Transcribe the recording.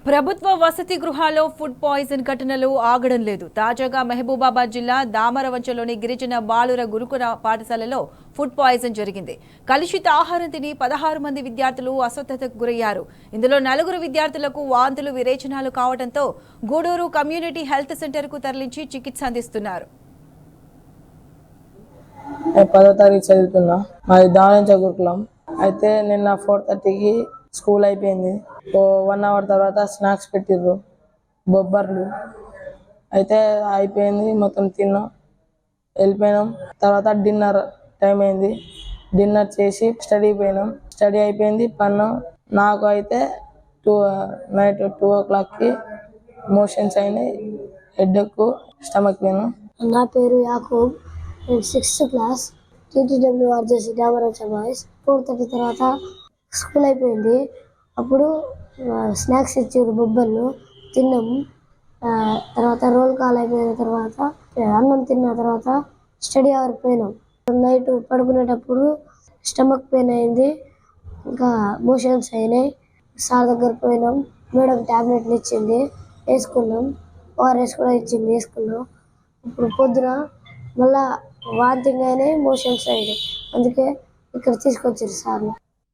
ప్రభుత్వ వసతి గృహాల్లో ఫుడ్ పాయిజన్ ఘటనలు ఆగడం లేదు. తాజాగా మహబూబాబాద్ జిల్లా దామరవంచలోని గిరిజన బాలుర గురుకుల పాఠశాలలో ఫుడ్ పాయిజన్ జరిగింది. కలుషిత ఆహారం తిని 16 మంది విద్యార్థులు అస్వస్థతకు గురయ్యారు. ఇందులో 4 విద్యార్థులకు వాంతులు విరేచనాలు కావడంతో గూడూరు కమ్యూనిటీ హెల్త్ సెంటర్కు తరలించి చికిత్స అందిస్తున్నారు. 10వ తరగతి చదువుతున్నా. మాది దామరవంచ గురుకులం. అయితే నిన్న 4:30కి స్కూల్ అయిపోయింది. 1 అవర్ తర్వాత స్నాక్స్ పెట్టిర్రు, బొబ్బర్లు. అయితే అయిపోయింది, మొత్తం తిన్నాం, వెళ్ళిపోయినాం. తర్వాత డిన్నర్ టైం అయింది. డిన్నర్ చేసి స్టడీ అయిపోయింది, పన్నాం. నాకు అయితే నైట్ 2 o'clockకి మోషన్స్ అయినాయి, హెడేక్, స్టమక్ పెయిన్. నా పేరు యాకూబ్, నేను 6th class, TTWRJC Damaravancha boys. 4:30 తర్వాత స్కూల్ అయిపోయింది. అప్పుడు స్నాక్స్ ఇచ్చారు, బొబ్బర్లు తిన్నాము. తర్వాత రోల్ కాల్ అయిపోయిన తర్వాత అన్నం తిన్న తర్వాత స్టడీ అవర్కి పోయినాం. నైట్ పడుకునేటప్పుడు స్టమక్ పెయిన్ అయింది, ఇంకా మోషన్స్ అయినాయి. సార్ దగ్గరికి పోయినాం, మేడం ట్యాబ్లెట్లు ఇచ్చింది, వేసుకున్నాం. ORS కూడా ఇచ్చింది, వేసుకున్నాం. ఇప్పుడు పొద్దున మళ్ళా వాంతింగ్ అయినాయి, మోషన్స్ అయినాయి. అందుకే ఇక్కడ తీసుకొచ్చారు సార్లు.